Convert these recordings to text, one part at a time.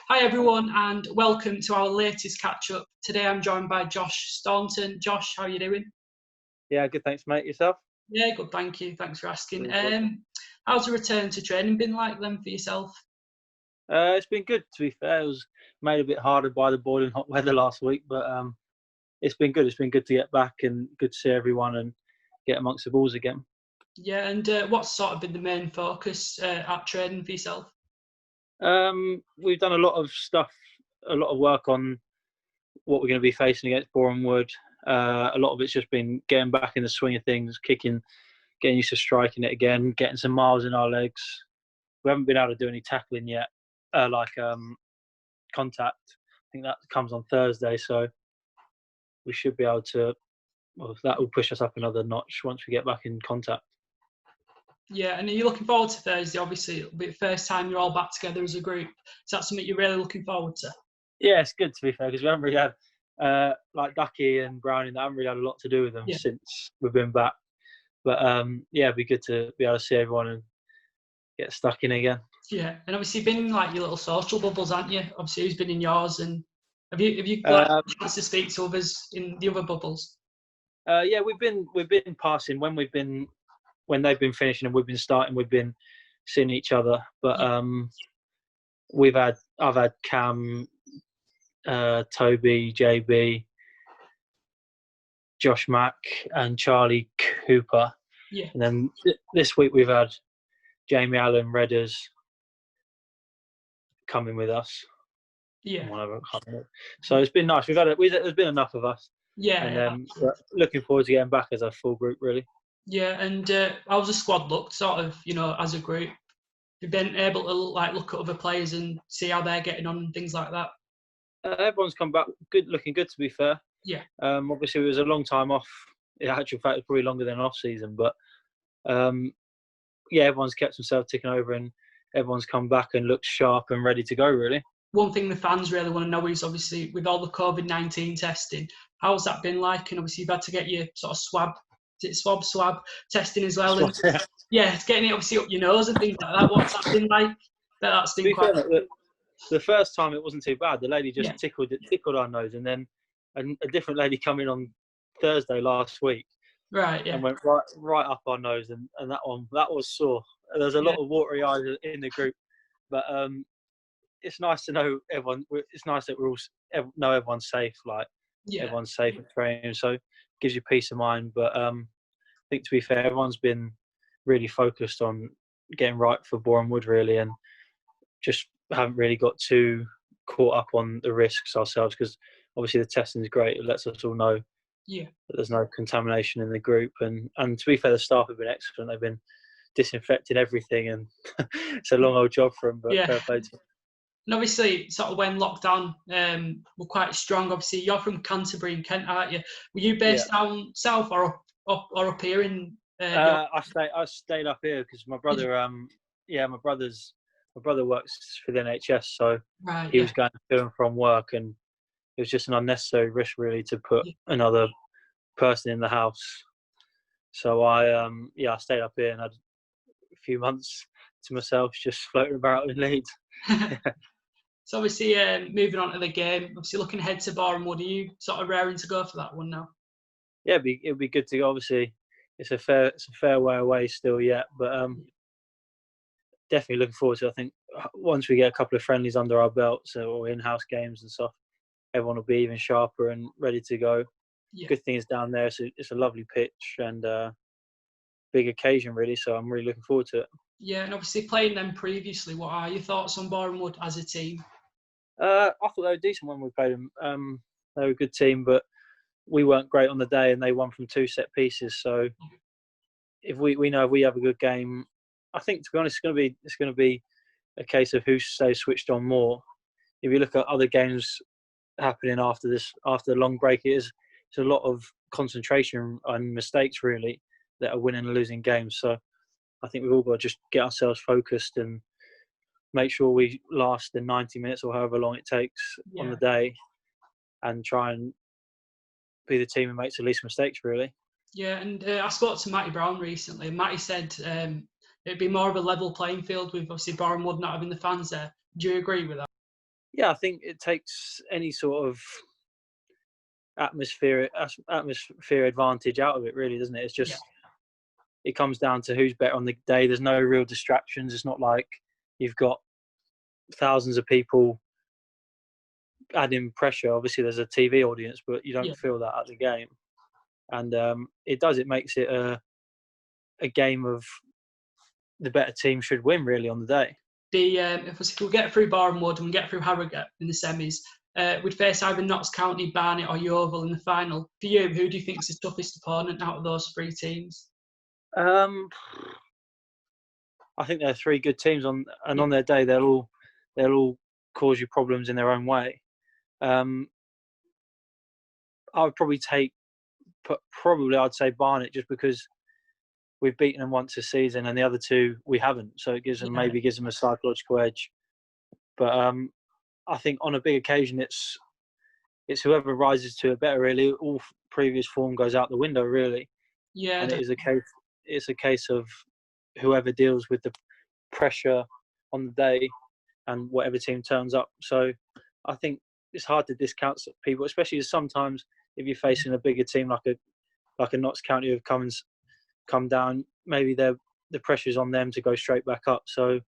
Hi everyone and welcome to our latest catch-up. Today I'm joined by Josh Staunton. Josh, how are you doing? Yeah, good, thanks mate. Yourself? Yeah, good, thank you. Thanks for asking. Really good. How's the return to training been like then for yourself? It's been good, to be fair. It was made a bit harder by the boiling hot weather last week, but it's been good. It's been good to get back and good to see everyone and get amongst the balls again. Yeah, and what's sort of been the main focus at training for yourself? We've done a lot of stuff, a lot of work on what we're going to be facing against Bournemouth. A lot of it's just been getting back in the swing of things, kicking, getting used to striking it again, getting some miles in our legs. We haven't been able to do any tackling yet, contact. I think that comes on Thursday, so we should be able to. Well, that will push us up another notch once we get back in contact. Yeah, and are you looking forward to Thursday? Obviously, it'll be the first time you're all back together as a group. Is that something you're really looking forward to? Yeah, it's good, to be fair, because we haven't really had like Ducky and Browning. That haven't really had a lot to do with them since we've been back. But yeah, it'd be good to be able to see everyone and get stuck in again. Yeah, and obviously you've been in like your little social bubbles, haven't you? Obviously, who's been in yours, and have you got a chance to speak to others in the other bubbles? Yeah, we've been passing when they've been finishing and we've been starting. We've been seeing each other, but I've had Cam, Toby, JB, Josh Mack, and Charlie Cooper. Yeah. And then this week we've had Jamie Allen, Redders coming with us. Yeah. So it's been nice. There's been enough of us. Yeah. And looking forward to getting back as a full group, really. Yeah, and how's the squad looked, sort of, as a group? You've been able to look at other players and see how they're getting on and things like that. Everyone's come back looking good, to be fair. Yeah. Obviously, it was a long time off. In actual fact, it's probably longer than an off season, but yeah, everyone's kept themselves ticking over and everyone's come back and looks sharp and ready to go, really. One thing the fans really want to know is, obviously, with all the COVID-19 testing, how's that been like? And obviously, you've had to get your sort of swab testing as well. And, yeah, it's getting it obviously up your nose and things like that. What's that been like? That's been quite. The first time it wasn't too bad. The lady just tickled our nose, and then a different lady come in on Thursday last week. Right, yeah. And went right up our nose, and that was sore. There's a lot of watery eyes in the group, but it's nice to know everyone. It's nice that we all know everyone's safe. Everyone's safe at training, so it gives you peace of mind. But I think, to be fair, everyone's been really focused on getting right for Bournemouth, really, and just haven't really got too caught up on the risks ourselves, because obviously the testing is great. It lets us all know that there's no contamination in the group, and to be fair, the staff have been excellent. They've been disinfecting everything, and it's a long old job for them, but fair play to them. And obviously, sort of when lockdown were quite strong, obviously you're from Canterbury in Kent, aren't you? Were you based down south or up here in? I stayed up here because my brother, my brother works for the NHS, so he was going to and from work, and it was just an unnecessary risk, really, to put another person in the house. So I stayed up here and had a few months to myself, just floating about in Leeds. So obviously, moving on to the game, obviously looking ahead to Bournemouth, are you sort of raring to go for that one now? Yeah, it'd be good to go. Obviously, it's a fair way away still yet, but definitely looking forward to it. I think once we get a couple of friendlies under our belts, or in-house games and stuff, everyone will be even sharper and ready to go. Yeah. Good thing is down there, so it's a lovely pitch and big occasion, really. So I'm really looking forward to it. Yeah, and obviously playing them previously, what are your thoughts on Bournemouth as a team? I thought they were decent when we played them. They were a good team, but we weren't great on the day, and they won from 2 set pieces. So if we know if we have a good game, I think, to be honest, it's going to be a case of who stays switched on more. If you look at other games happening after the long break, it's a lot of concentration and mistakes, really, that are winning and losing games. So I think we've all got to just get ourselves focused and make sure we last the 90 minutes or however long it takes on the day, and try and be the team who makes the least mistakes, really. Yeah, and I spoke to Matty Brown recently. Matty said it'd be more of a level playing field with obviously Bournemouth not having the fans there. Do you agree with that? Yeah, I think it takes any sort of atmosphere advantage out of it, really, doesn't it? It's Yeah, just it comes down to who's better on the day. There's no real distractions. It's not like you've got thousands of people adding pressure. Obviously, there's a TV audience, but you yeah. don't feel that at the game. And it makes it a game of the better team should win, really, on the day. If we get through Bournemouth and we get through Harrogate in the semis, we'd face either Notts County, Barnet or Yeovil in the final. For you, who do you think is the toughest opponent out of those three teams? I think there are three good teams on their day. They'll all cause you problems in their own way. I would probably I'd say Barnet, just because we've beaten them once this season and the other two we haven't, so it gives them a psychological edge. But I think on a big occasion, it's whoever rises to it better. Really, all previous form goes out the window, really. Yeah, and it's a case of whoever deals with the pressure on the day and whatever team turns up. So I think it's hard to discount people, especially sometimes if you're facing a bigger team like a Notts County who've come down. Maybe the pressure's on them to go straight back up. So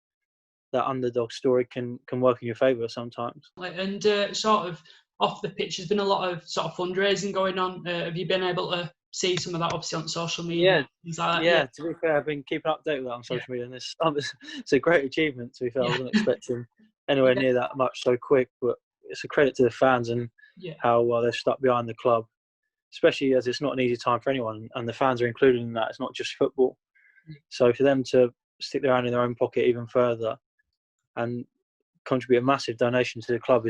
that underdog story can work in your favour sometimes. And sort of off the pitch, there's been a lot of sort of fundraising going on. Have you been able to see some of that, obviously, on social media? Things like that? Yeah. To be fair, I've been keeping up to date with that on social media, and it's a great achievement. To be fair, I wasn't expecting anywhere near that much so quick, but it's a credit to the fans and how well they've stuck behind the club, especially as it's not an easy time for anyone, and the fans are included in that. It's not just football. So for them to stick their hand in their own pocket even further and contribute a massive donation to the club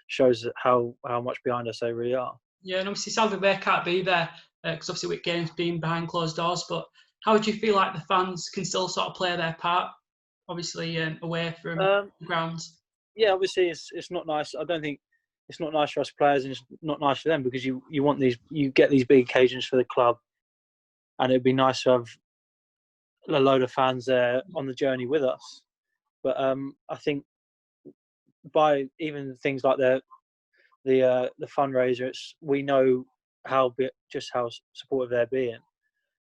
shows how much behind us they really are. Yeah, and obviously sadly they can't be there because obviously with games being behind closed doors. But how do you feel like the fans can still sort of play their part, obviously away from the grounds? Yeah, obviously it's not nice. I don't think it's not nice for us players, and it's not nice for them, because you get these big occasions for the club, and it'd be nice to have a load of fans there on the journey with us. But I think by even things like the fundraiser, we know how supportive they're being,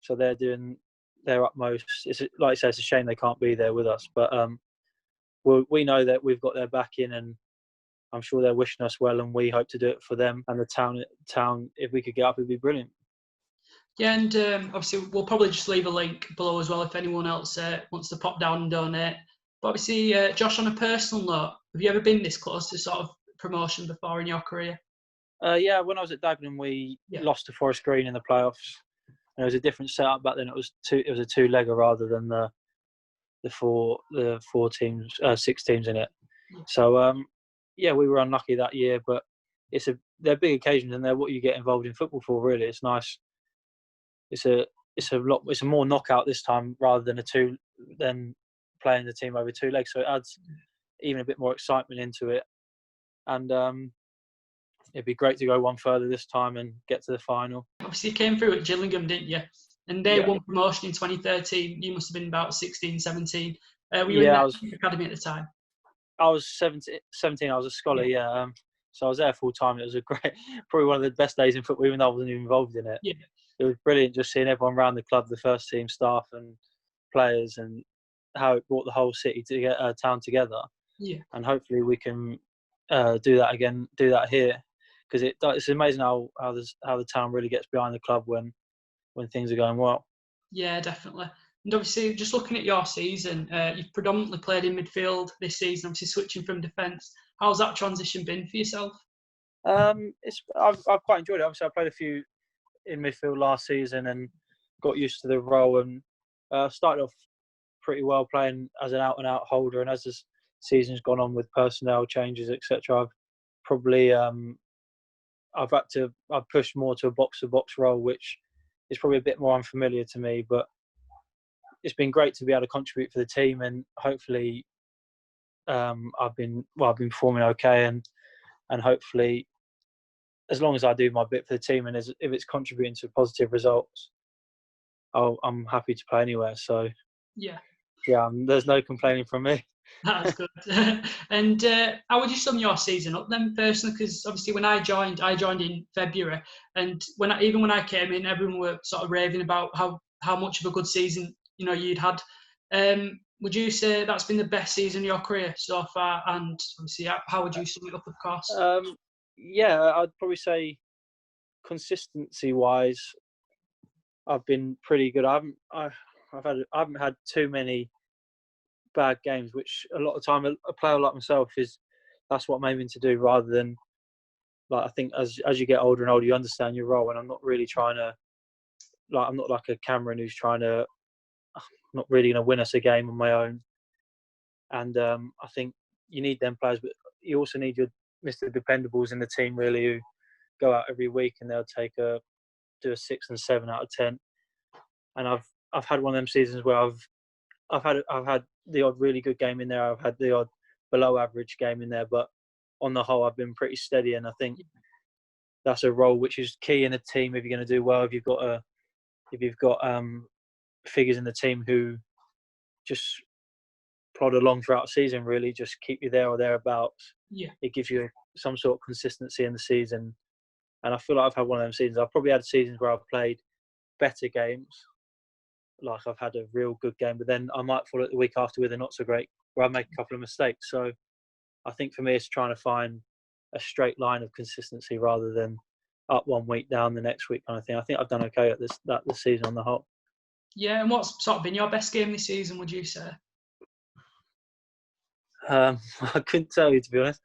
so they're doing their utmost. It's like I say, it's a shame they can't be there with us, but we know that we've got their backing, and I'm sure they're wishing us well, and we hope to do it for them and the town. If we could get up, it'd be brilliant. Yeah, and obviously we'll probably just leave a link below as well if anyone else wants to pop down and donate. But obviously, Josh, on a personal note, have you ever been this close to sort of promotion before in your career? Yeah, when I was at Dagenham, we lost to Forest Green in the playoffs. And it was a different setup back then. It was a two-legger rather than the four teams, 6 teams in it. So we were unlucky that year, but they're big occasions, and they're what you get involved in football for. Really, it's nice. It's a more knockout this time rather than playing the team over 2 legs. So it adds even a bit more excitement into it, and it'd be great to go one further this time and get to the final. Obviously, you came through at Gillingham, didn't you? And they won promotion in 2013. You must have been about 16, 17. Were you in the academy at the time? I was 17. I was a scholar, so I was there full time. It was probably one of the best days in football, even though I wasn't even involved in it. Yeah. It was brilliant just seeing everyone around the club, the first team staff and players, and how it brought the whole town together. Yeah. And hopefully we can do that again, do that here, because it's amazing how the town really gets behind the club when things are going well. Yeah, definitely. And obviously, just looking at your season, you've predominantly played in midfield this season, obviously switching from defence. How's that transition been for yourself? I've quite enjoyed it. Obviously, I played a few in midfield last season and got used to the role, and started off pretty well playing as an out-and-out holder. And as the season's gone on with personnel changes, etc., I've probably I've pushed more to a box-to-box role, which is probably a bit more unfamiliar to me. But it's been great to be able to contribute for the team, and hopefully I've been performing okay, and hopefully as long as I do my bit for the team, and if it's contributing to positive results, I'm happy to play anywhere. So yeah, there's no complaining from me. That's good. And how would you sum your season up then, personally? Because obviously, when I joined in February, and even when I came in, everyone were sort of raving about how much of a good season you'd had. Would you say that's been the best season of your career so far? And obviously, how would you sum it up, of course? Yeah, I'd probably say consistency-wise, I've been pretty good. I haven't had too many bad games, which a lot of time a player like myself that's what I'm aiming to do, rather than, like, I think as you get older and older, you understand your role, and I'm not really trying to, like, I'm not like a Cameron who's not really going to win us a game on my own. And I think you need them players, but you also need your Mr. Dependables in the team, really, who go out every week and they'll do a 6 and 7 out of 10. And I've had one of them seasons where I've had the odd really good game in there. I've had the odd below average game in there, but on the whole, I've been pretty steady. And I think that's a role which is key in a team if you're going to do well. If you've got figures in the team who just plod along throughout the season, really just keep you there or thereabouts. Yeah, it gives you some sort of consistency in the season. And I feel like I've had one of them seasons. I've probably had seasons where I've played better games, like I've had a real good game, but then I might fall at the week after with a not so great, where I make a couple of mistakes. So I think for me, it's trying to find a straight line of consistency rather than up one week, down the next week kind of thing. I think I've done okay at this season on the whole. Yeah, and what's sort of been your best game this season, would you say? I couldn't tell you, to be honest.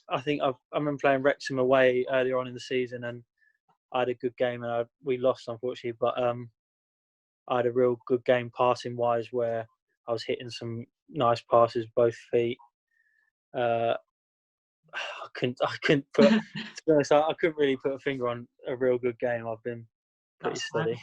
I think I remember playing Wrexham away earlier on in the season, and I had a good game, and we lost, unfortunately. But I had a real good game passing wise, where I was hitting some nice passes, both feet. I couldn't put, to be honest, I couldn't really put a finger on a real good game. I've been pretty steady.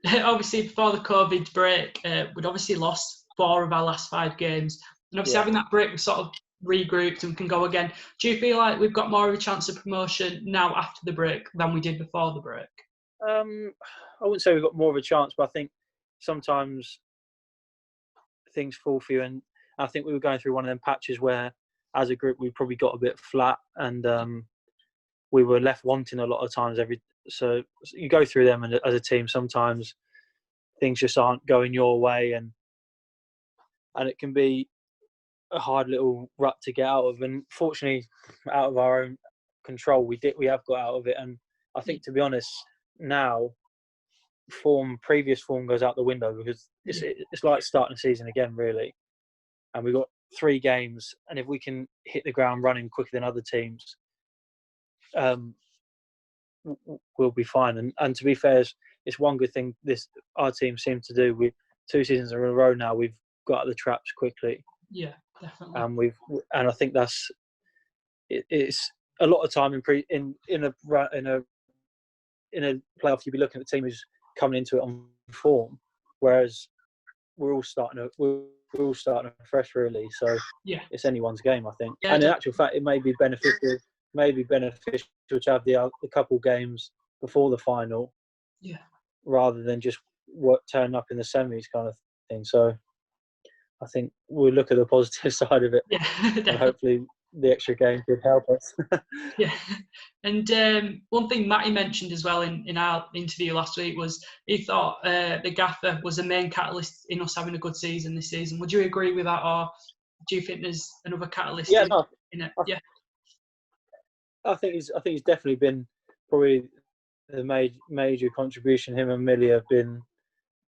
Obviously, before the COVID break, we'd obviously lost 4 of our last 5 games, and obviously having that break, we sort of regrouped and can go again. Do you feel like we've got more of a chance of promotion now after the break than we did before the break? I wouldn't say we've got more of a chance, but I think sometimes things fall for you, and I think we were going through one of them patches where, as a group, we probably got a bit flat, and we were left wanting a lot of times. So you go through them, and as a team, sometimes things just aren't going your way, and it can be a hard little rut to get out of. And fortunately, out of our own control, we have got out of it. And I think, to be honest, now previous form goes out the window, because it's like starting a season again, really. And we've got 3 games, and if we can hit the ground running quicker than other teams, we'll be fine. And to be fair, it's one good thing our team seems to do. With 2 seasons in a row now, we've got out of the traps quickly. Yeah, definitely. And I think it's a lot of time in a playoff, you'd be looking at the team who's coming into it on form, whereas we're all starting afresh, really. So it's anyone's game, I think. Yeah, and in actual fact, it may be beneficial to have the couple games before the final, rather than just turn up in the semis kind of thing. So I think we'll look at the positive side of it, and hopefully the extra game could help us. Yeah, and one thing Matty mentioned as well in our interview last week was he thought the gaffer was the main catalyst in us having a good season this season. Would you agree with that, or do you think there's another catalyst in it? I think he's definitely been probably the major contribution. Him and Millie have been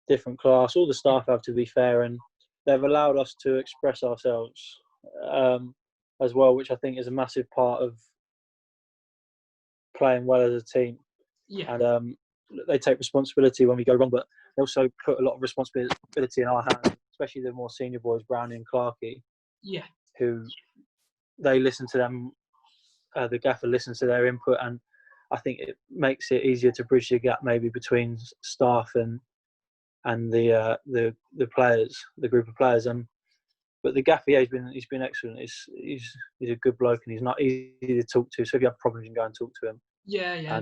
different class. All the staff have, to be fair, and they've allowed us to express ourselves as well, which I think is a massive part of playing well as a team. Yeah. And they take responsibility when we go wrong, but they also put a lot of responsibility in our hands, especially the more senior boys, Brownie and Clarkey. Yeah. Who they listen to them. The gaffer listens to their input, and I think it makes it easier to bridge the gap maybe between staff and the players, the group of players. But the gaffer, he's been excellent. He's a good bloke, and he's not easy to talk to. So if you have problems, you can go and talk to him. Yeah.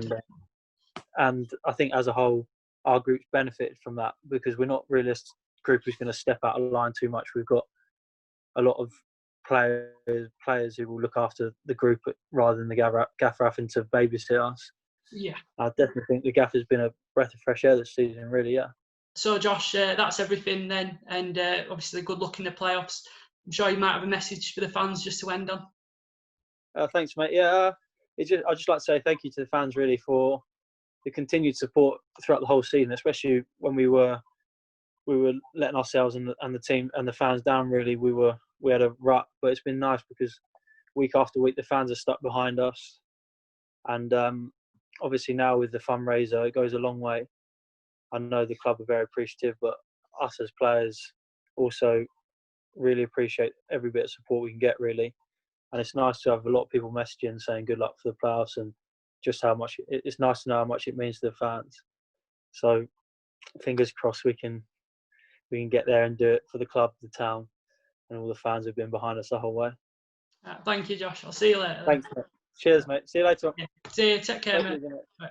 And I think as a whole, our group's benefited from that, because we're not group who's going to step out of line too much. We've got a lot of players who will look after the group rather than the gaffer having to babysit us. Yeah. I definitely think the gaffer's been a breath of fresh air this season, really, yeah. So, Josh, that's everything then. And obviously, good luck in the playoffs. I'm sure you might have a message for the fans just to end on. Thanks, mate. Yeah, I'd just like to say thank you to the fans, really, for the continued support throughout the whole season, especially when we were letting ourselves and the team and the fans down. Really, we had a rut, but it's been nice because week after week the fans are stuck behind us, and obviously now with the fundraiser, it goes a long way. I know the club are very appreciative, but us as players also really appreciate every bit of support we can get, really. And it's nice to have a lot of people messaging saying good luck for the playoffs, and just how much it's nice to know how much it means to the fans. So fingers crossed we can get there and do it for the club, the town, and all the fans who've been behind us the whole way. Thank you, Josh. I'll see you later. Thanks, mate. Cheers, mate. See you later. Yeah. See you. Take care, mate. Bye.